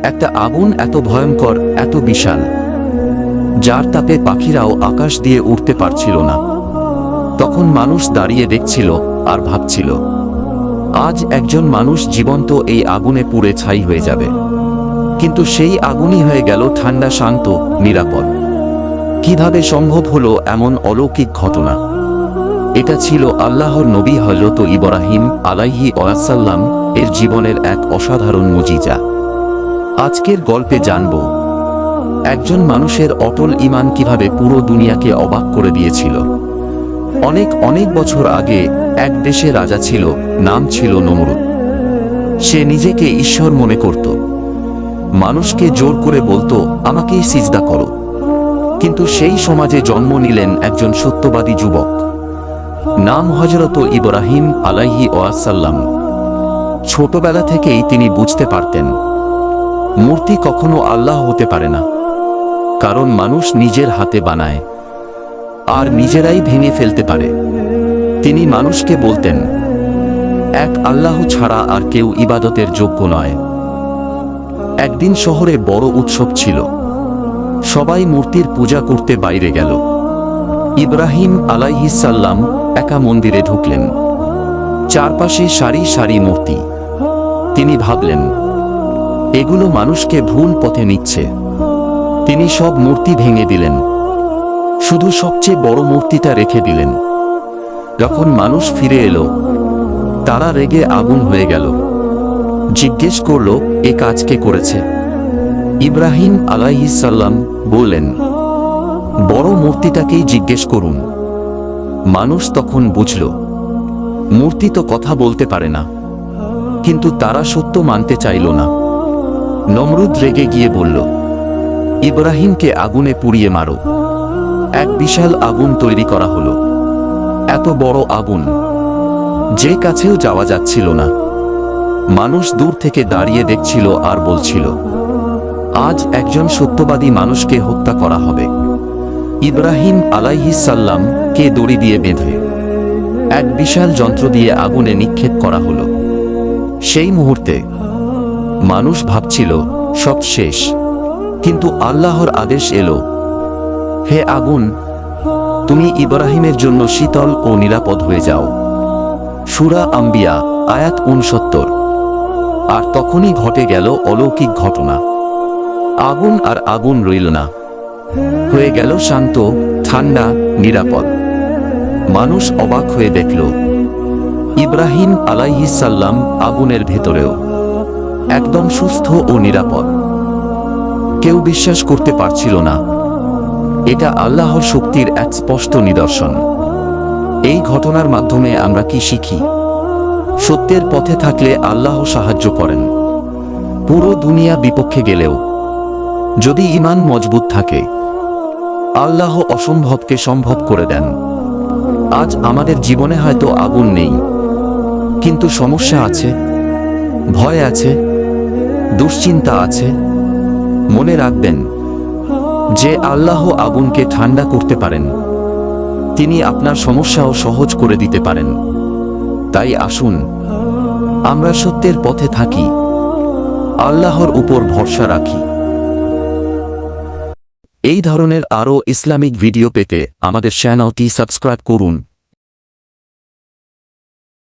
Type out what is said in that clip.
একটা আগুন এত ভয়ঙ্কর, এত বিশাল, যার তাপে পাখিরাও আকাশ দিয়ে উড়তে পারছিল না। তখন মানুষ দাঁড়িয়ে দেখছিল আর ভাবছিল, আজ একজন মানুষ জীবন্ত এই আগুনে পুড়ে ছাই হয়ে যাবে। কিন্তু সেই আগুনই হয়ে গেল ঠান্ডা, শান্ত, নিরাপদ। কিভাবে সম্ভব হলো এমন অলৌকিক ঘটনা? এটা ছিল আল্লাহর নবী হযরত ইব্রাহিম আলাইহি ওয়াসাল্লাম এর জীবনের এক অসাধারণ মুজিজা। আজকের গল্পে জানব একজন মানুষের অটল ঈমান কিভাবে পুরো দুনিয়াকে অবাক করে দিয়েছিল। অনেক অনেক বছর আগে এক দেশে রাজা ছিল, নাম ছিল নমরুদ। সে নিজেকে ঈশ্বর মনে করত। মানুষকে জোর করে বলতো, আমাকেই সিজদা করো। কিন্তু সেই সমাজে জন্ম নিলেন একজন সত্যবাদী যুবক, নাম হযরত ইব্রাহিম আলাইহি ওয়াসাল্লাম। ছোটবেলা থেকেই তিনি বুঝতে পারতেন, মূর্তি কখনো আল্লাহ হতে পারে না, কারণ মানুষ নিজের হাতে বানায় আর নিজেরাই ভেঙে ফেলতে পারে। তিনি মানুষকে বলতেন, এক আল্লাহ ছাড়া আর কেউ ইবাদতের যোগ্য নয়। একদিন শহরে বড় উৎসব ছিল, সবাই মূর্তির পূজা করতে বাইরে গেল। ইব্রাহিম আলাইহিস সালাম একা মন্দিরে ঢুকলেন। চারপাশে সারি সারি মূর্তি। তিনি ভাবলেন, এগুলো মানুষকে ভুল পথে নিচ্ছে। তিনি সব মূর্তি ভেঙে দিলেন, শুধু সবচেয়ে বড় মূর্তিটা রেখে দিলেন। যখন মানুষ ফিরে এলো, তারা রেগে আগুন হয়ে গেল। জিজ্ঞেস করল, এ কাজ কে করেছে? ইব্রাহিম আলাইহিস সালাম বললেন, বড় মূর্তিটাকেই জিজ্ঞেস করুন। মানুষ তখন বুঝল, মূর্তি তো কথা বলতে পারে না। কিন্তু তারা সত্য মানতে চাইল না। নমরুদ রেগে গিয়ে বলল, ইব্রাহিমকে আগুনে পুড়িয়ে মারো। এক বিশাল আগুন তৈরি করা হলো, এত বড় আগুন যে কাছেও যাওয়া যাচ্ছিল না। মানুষ দূর থেকে দাঁড়িয়ে দেখছিল আর বলছিল, আজ একজন সত্যবাদী মানুষকে হত্যা করা হবে। ইব্রাহিম আলাইহিস সালাম কে দড়ি দিয়ে বেঁধে এক বিশাল যন্ত্র দিয়ে আগুনে নিক্ষেপ করা হলো। সেই মুহূর্তে মানুষ ভাবছিল সব শেষ, কিন্তু আল্লাহর আদেশ এলো, হে আগুন, তুমি ইব্রাহিমের জন্য শীতল ও নিরাপদ হয়ে যাও। সূরা আম্বিয়া আয়াত 69। আর তখনই ঘটে গেল অলৌকিক ঘটনা। আগুন আর আগুন রইল না, হয়ে গেল শান্ত, ঠান্ডা, নিরাপদ। মানুষ অবাক হয়ে দেখল, ইব্রাহিম আলাইহিস সালাম আগুনের ভেতরেও একদম সুস্থ ও নিরাপদ। কেউ বিশ্বাস করতে পারছিল না। এটা আল্লাহর শক্তির এক স্পষ্ট নিদর্শন। এই ঘটনার মাধ্যমে আমরা কি শিখি? সত্যের পথে থাকলে আল্লাহ সাহায্য করেন, পুরো দুনিয়া বিপক্ষে গেলেও। যদি ঈমান মজবুত থাকে, আল্লাহ অসম্ভবকে সম্ভব করে দেন। আজ আমাদের জীবনে হয়তো আগুন নেই, কিন্তু সমস্যা আছে, ভয় আছে, দুশ্চিন্তা আছে। মনে রাখবেন, যে আল্লাহ আগুনকে ঠান্ডা করতে পারেন, তিনি আপনার সমস্যাও সহজ করে দিতে পারেন। তাই আসুন, আমরা সত্যের পথে থাকি, আল্লাহর উপর ভরসা রাখি। এই ধরনের আরও ইসলামিক ভিডিও পেতে আমাদের চ্যানেলটি সাবস্ক্রাইব করুন।